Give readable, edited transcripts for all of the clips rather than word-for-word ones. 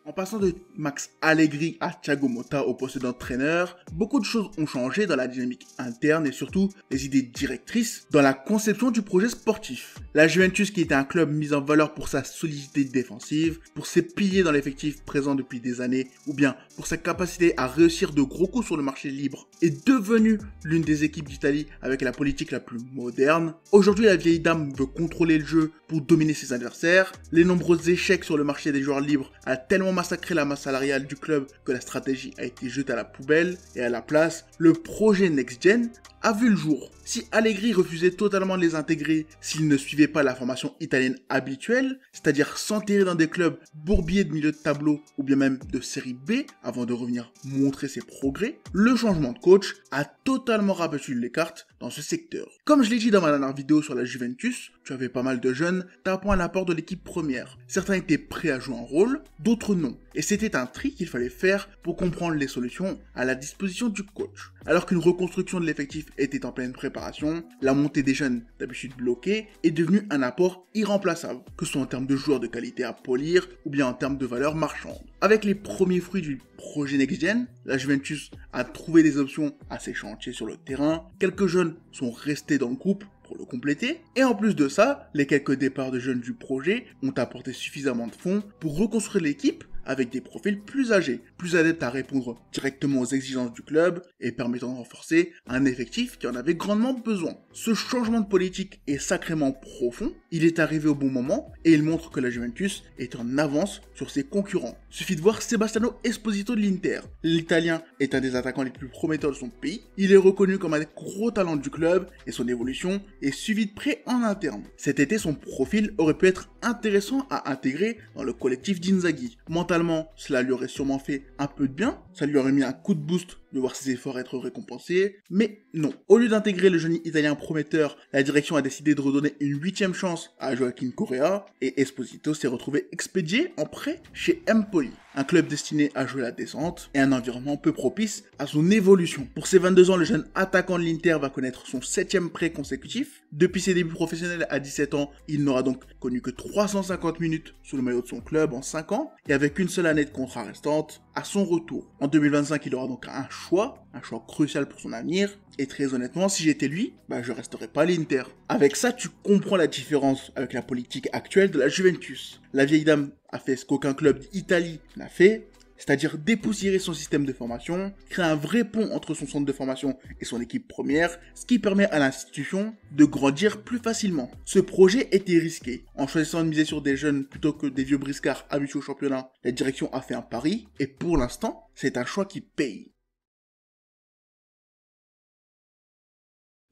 En passant de Max Allegri à Thiago Motta au poste d'entraîneur, beaucoup de choses ont changé dans la dynamique interne et surtout les idées directrices dans la conception du projet sportif. La Juventus, qui était un club mis en valeur pour sa solidité défensive, pour ses piliers dans l'effectif présent depuis des années, ou bien pour sa capacité à réussir de gros coups sur le marché libre, est devenue l'une des équipes d'Italie avec la politique la plus moderne. Aujourd'hui, la vieille dame veut contrôler le jeu pour dominer ses adversaires. Les nombreux échecs sur le marché des joueurs libres a tellement massacré la masse salariale du club que la stratégie a été jetée à la poubelle et à la place, le projet Next Gen a vu le jour. Si Allegri refusait totalement de les intégrer s'il ne suivait pas la formation italienne habituelle, c'est-à-dire s'enterrer dans des clubs bourbiers de milieu de tableau ou bien même de série B avant de revenir montrer ses progrès, le changement de coach a totalement rabattu les cartes dans ce secteur. Comme je l'ai dit dans ma dernière vidéo sur la Juventus, tu avais pas mal de jeunes tapant à la porte de l'équipe première. Certains étaient prêts à jouer un rôle, d'autres non. Et c'était un tri qu'il fallait faire pour comprendre les solutions à la disposition du coach. Alors qu'une reconstruction de l'effectif était en pleine préparation, la montée des jeunes, d'habitude bloqués, est devenue un apport irremplaçable, que ce soit en termes de joueurs de qualité à polir ou bien en termes de valeur marchande. Avec les premiers fruits du projet Next Gen, la Juventus a trouvé des options à ses chantiers sur le terrain, quelques jeunes sont restés dans le groupe pour le compléter, et en plus de ça, les quelques départs de jeunes du projet ont apporté suffisamment de fonds pour reconstruire l'équipe avec des profils plus âgés, plus adeptes à répondre directement aux exigences du club et permettant de renforcer un effectif qui en avait grandement besoin. Ce changement de politique est sacrément profond, il est arrivé au bon moment et il montre que la Juventus est en avance sur ses concurrents. Suffit de voir Sebastiano Esposito de l'Inter. L'Italien est un des attaquants les plus prometteurs de son pays, il est reconnu comme un gros talent du club et son évolution est suivie de près en interne. Cet été, son profil aurait pu être intéressant à intégrer dans le collectif d'Inzaghi. Mentalement, cela lui aurait sûrement fait un peu de bien, ça lui aurait mis un coup de boost de voir ses efforts être récompensés, mais non. Au lieu d'intégrer le jeune italien prometteur, la direction a décidé de redonner une 8e chance à Joaquin Correa, et Esposito s'est retrouvé expédié en prêt chez Empoli, un club destiné à jouer la descente et un environnement peu propice à son évolution. Pour ses 22 ans, le jeune attaquant de l'Inter va connaître son 7e prêt consécutif. Depuis ses débuts professionnels à 17 ans, il n'aura donc connu que 350 minutes sous le maillot de son club en 5 ans, et avec une seule année de contrat restante à son retour. En 2025, il aura donc un choix crucial pour son avenir, et très honnêtement, si j'étais lui, je resterais pas à l'Inter. Avec ça, tu comprends la différence avec la politique actuelle de la Juventus. La vieille dame a fait ce qu'aucun club d'Italie n'a fait, c'est-à-dire dépoussiérer son système de formation, créer un vrai pont entre son centre de formation et son équipe première, ce qui permet à l'institution de grandir plus facilement. Ce projet était risqué. En choisissant de miser sur des jeunes plutôt que des vieux briscards habitués au championnat, la direction a fait un pari, et pour l'instant, c'est un choix qui paye.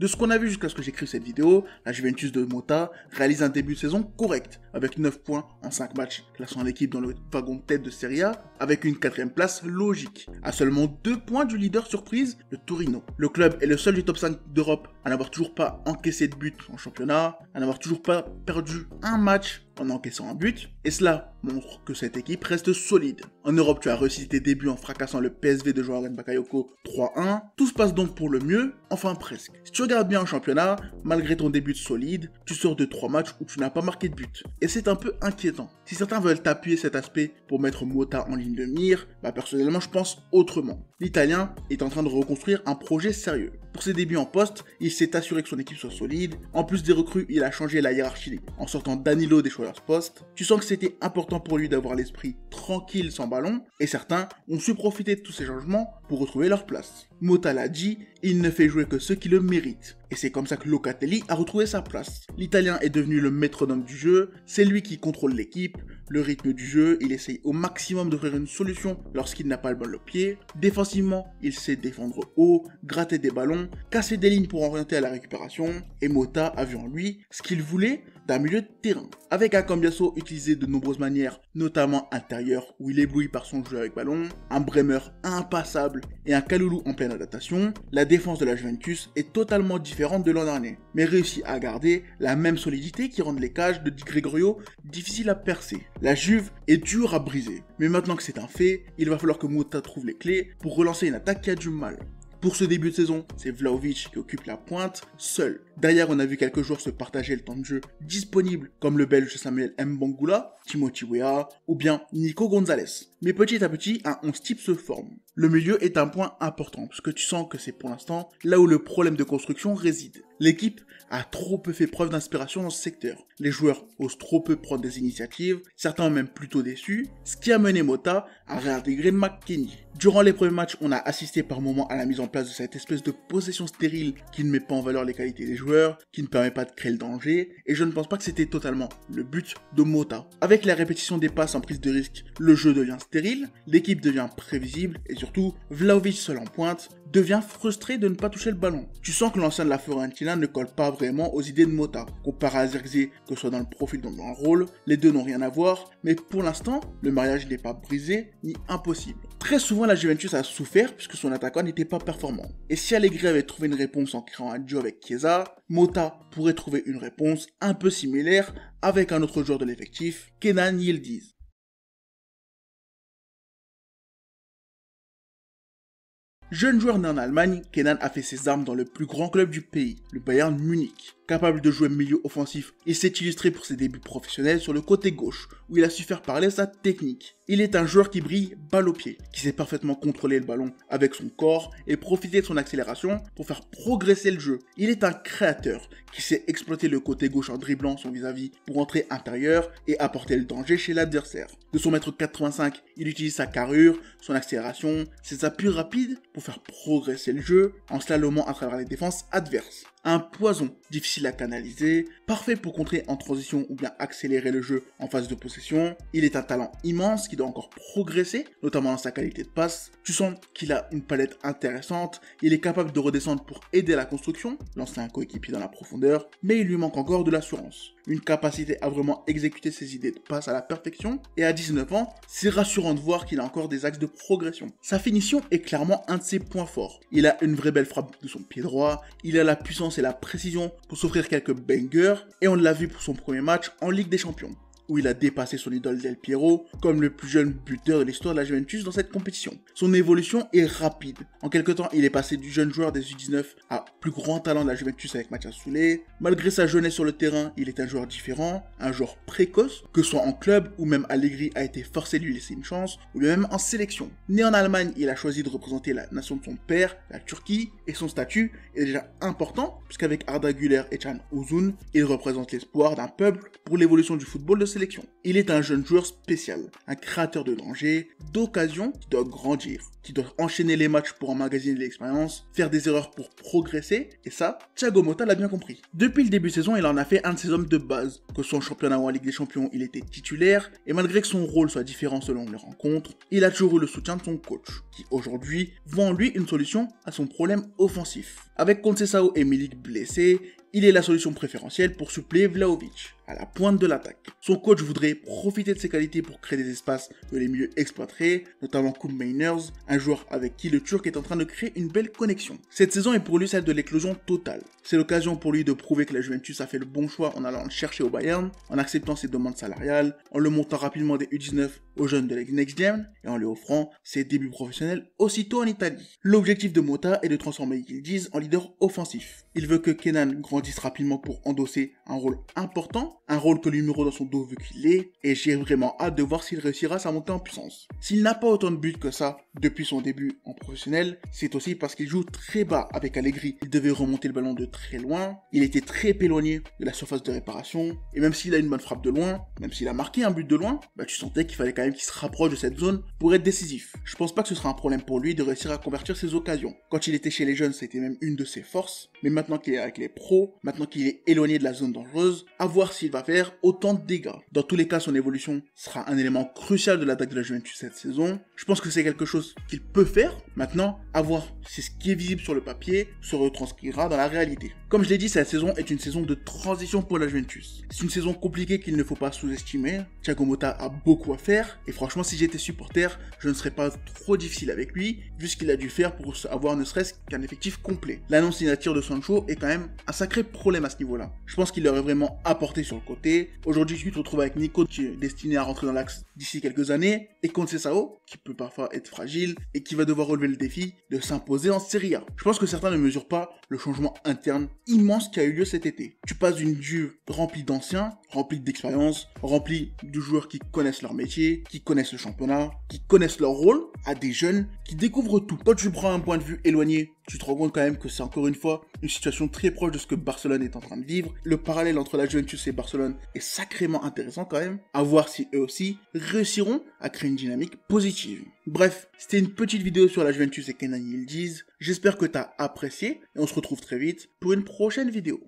De ce qu'on a vu jusqu'à ce que j'écrive cette vidéo, la Juventus de Motta réalise un début de saison correct, avec 9 points en 5 matchs, classant l'équipe dans le wagon de tête de Serie A, avec une 4e place logique, à seulement 2 points du leader surprise, le Torino. Le club est le seul du top 5 d'Europe à n'avoir toujours pas encaissé de but en championnat, à n'avoir toujours pas perdu un match en encaissant un but, et cela montre que cette équipe reste solide. En Europe, tu as réussi tes débuts en fracassant le PSV de Joao Bakayoko 3-1, tout se passe donc pour le mieux, enfin presque. Si tu regardes bien en championnat, malgré ton début solide, tu sors de 3 matchs où tu n'as pas marqué de but, et c'est un peu inquiétant. Si certains veulent appuyer cet aspect pour mettre Motta en ligne de mire, personnellement je pense autrement. L'Italien est en train de reconstruire un projet sérieux. Pour ses débuts en poste, il s'est assuré que son équipe soit solide. En plus des recrues, il a changé la hiérarchie en sortant Danilo des joueurs poste. Tu sens que c'était important pour lui d'avoir l'esprit tranquille sans ballon, et certains ont su profiter de tous ces changements pour retrouver leur place. Motta l'a dit, il ne fait jouer que ceux qui le méritent. Et c'est comme ça que Locatelli a retrouvé sa place. L'Italien est devenu le métronome du jeu, c'est lui qui contrôle l'équipe, le rythme du jeu, il essaye au maximum d'offrir une solution lorsqu'il n'a pas le ballon au pied. Défensivement, il sait défendre haut, gratter des ballons, casser des lignes pour orienter à la récupération, et Motta a vu en lui ce qu'il voulait d'un milieu de terrain. Avec un Cambiasso utilisé de nombreuses manières, notamment intérieur où il éblouit par son jeu avec ballon, un Bremer impassable et un Kalulu en pleine adaptation, la défense de la Juventus est totalement différente de l'an dernier, mais réussit à garder la même solidité qui rend les cages de Di Gregorio difficiles à percer. La Juve est dure à briser, mais maintenant que c'est un fait, il va falloir que Motta trouve les clés pour relancer une attaque qui a du mal. Pour ce début de saison, c'est Vlahovic qui occupe la pointe seul. Derrière, on a vu quelques joueurs se partager le temps de jeu disponible, comme le Belge Samuel Mbangula, Timothy Weah ou bien Nico Gonzalez. Mais petit à petit, un 11 type se forme. Le milieu est un point important, parce que tu sens que c'est pour l'instant là où le problème de construction réside. L'équipe a trop peu fait preuve d'inspiration dans ce secteur. Les joueurs osent trop peu prendre des initiatives, certains ont même plutôt déçu, ce qui a mené Mota à réintégrer McKennie. Durant les premiers matchs, on a assisté par moments à la mise en place de cette espèce de possession stérile qui ne met pas en valeur les qualités des joueurs, qui ne permet pas de créer le danger, et je ne pense pas que c'était totalement le but de Mota. Avec la répétition des passes en prise de risque, le jeu devient stérile, l'équipe devient prévisible, et surtout, Vlahovic seul en pointe, devient frustré de ne pas toucher le ballon. Tu sens que l'ancien de la Fiorentina ne colle pas vraiment aux idées de Mota. Comparé à Zirkzee, que ce soit dans le profil ou dans le rôle, les deux n'ont rien à voir, mais pour l'instant, le mariage n'est pas brisé ni impossible. Très souvent, la Juventus a souffert puisque son attaquant n'était pas performant. Et si Allegri avait trouvé une réponse en créant un duo avec Chiesa, Mota pourrait trouver une réponse un peu similaire avec un autre joueur de l'effectif, Kenan Yildiz. Jeune joueur né en Allemagne, Kenan a fait ses armes dans le plus grand club du pays, le Bayern Munich. Capable de jouer milieu offensif, il s'est illustré pour ses débuts professionnels sur le côté gauche, où il a su faire parler sa technique. Il est un joueur qui brille balle au pied, qui sait parfaitement contrôler le ballon avec son corps et profiter de son accélération pour faire progresser le jeu. Il est un créateur qui sait exploiter le côté gauche en dribblant son vis-à-vis pour entrer intérieur et apporter le danger chez l'adversaire. De son mètre 85, il utilise sa carrure, son accélération, ses appuis rapides pour faire progresser le jeu en slalomant à travers les défenses adverses. Un poison difficile à canaliser, parfait pour contrer en transition ou bien accélérer le jeu en phase de possession. Il est un talent immense qui doit encore progresser, notamment dans sa qualité de passe. Tu sens qu'il a une palette intéressante, il est capable de redescendre pour aider la construction, lancer un coéquipier dans la profondeur, mais il lui manque encore de l'assurance. Une capacité à vraiment exécuter ses idées de passe à la perfection, et à 19 ans, c'est rassurant de voir qu'il a encore des axes de progression. Sa finition est clairement un de ses points forts. Il a une vraie belle frappe de son pied droit, il a la puissance et la précision pour s'offrir quelques bangers, et on l'a vu pour son premier match en Ligue des Champions, où il a dépassé son idole Del Piero comme le plus jeune buteur de l'histoire de la Juventus dans cette compétition. Son évolution est rapide. En quelque temps, il est passé du jeune joueur des U19 à plus grand talent de la Juventus avec Mathias Soulé. Malgré sa jeunesse sur le terrain, il est un joueur différent, un joueur précoce, que ce soit en club ou même Allegri a été forcé de lui laisser une chance, ou même en sélection. Né en Allemagne, il a choisi de représenter la nation de son père, la Turquie, et son statut est déjà important, puisqu'avec Arda Güler et Can Uzun, il représente l'espoir d'un peuple pour l'évolution du football de sélection. Il est un jeune joueur spécial, un créateur de danger, d'occasion qui doit grandir, qui doit enchaîner les matchs pour emmagasiner l'expérience, faire des erreurs pour progresser, et ça, Thiago Motta l'a bien compris. Depuis le début de saison, il en a fait un de ses hommes de base. Que son championnat ou en Ligue des Champions, il était titulaire, et malgré que son rôle soit différent selon les rencontres, il a toujours eu le soutien de son coach, qui aujourd'hui voit en lui une solution à son problème offensif. Avec Conceição et Milik blessés, il est la solution préférentielle pour suppléer Vlahovic à la pointe de l'attaque. Son coach voudrait profiter de ses qualités pour créer des espaces que les milieux exploiteraient, notamment Koen Meiners, un joueur avec qui le Turc est en train de créer une belle connexion. Cette saison est pour lui celle de l'éclosion totale. C'est l'occasion pour lui de prouver que la Juventus a fait le bon choix en allant le chercher au Bayern, en acceptant ses demandes salariales, en le montant rapidement des U19 aux jeunes de la Next Gen et en lui offrant ses débuts professionnels aussitôt en Italie. L'objectif de Motta est de transformer Yildiz en leader offensif. Il veut que Kenan grandisse rapidement pour endosser un rôle important, un rôle que le numéro dans son dos veut qu'il ait, et j'ai vraiment hâte de voir s'il réussira sa montée en puissance. S'il n'a pas autant de buts que ça depuis son début en professionnel, c'est aussi parce qu'il joue très bas avec Allegri. Il devait remonter le ballon de très loin, il était très éloigné de la surface de réparation, et même s'il a une bonne frappe de loin, même s'il a marqué un but de loin, tu sentais qu'il fallait quand même qu'il se rapproche de cette zone pour être décisif. Je pense pas que ce sera un problème pour lui de réussir à convertir ses occasions. Quand il était chez les jeunes, c'était même une de ses forces, mais maintenant qu'il est avec les pros, maintenant qu'il est éloigné de la zone dangereuse, à voir s'il va faire autant de dégâts. Dans tous les cas, son évolution sera un élément crucial de l'attaque de la Juventus cette saison. Je pense que c'est quelque chose qu'il peut faire. Maintenant, à voir si ce qui est visible sur le papier se retranscrira dans la réalité. Comme je l'ai dit, cette saison est une saison de transition pour la Juventus. C'est une saison compliquée qu'il ne faut pas sous-estimer. Thiago Motta a beaucoup à faire, et franchement, si j'étais supporter, je ne serais pas trop difficile avec lui, vu ce qu'il a dû faire pour avoir ne serait-ce qu'un effectif complet. L'annonce signature de Sancho est quand même un sacré problème à ce niveau-là. Je pense qu'il aurait vraiment apporté sur le côté. Aujourd'hui, tu te retrouves avec Nico qui est destiné à rentrer dans l'axe d'ici quelques années, et Conceição qui peut parfois être fragile et qui va devoir relever le défi de s'imposer en Serie A. Je pense que certains ne mesurent pas le changement interne immense qui a eu lieu cet été. Tu passes d'une Juve remplie d'anciens, remplie d'expérience, remplie de joueurs qui connaissent leur métier, qui connaissent le championnat, qui connaissent leur rôle, à des jeunes qui découvrent tout. Quand tu prends un point de vue éloigné, tu te rends compte quand même que c'est encore une fois une situation très proche de ce que Barcelone est en train de vivre. Le parallèle entre la Juventus et Barcelone est sacrément intéressant quand même. À voir si eux aussi réussiront à créer une dynamique positive. Bref, c'était une petite vidéo sur la Juventus et Kenan Yildiz. J'espère que t'as apprécié et on se retrouve très vite pour une prochaine vidéo.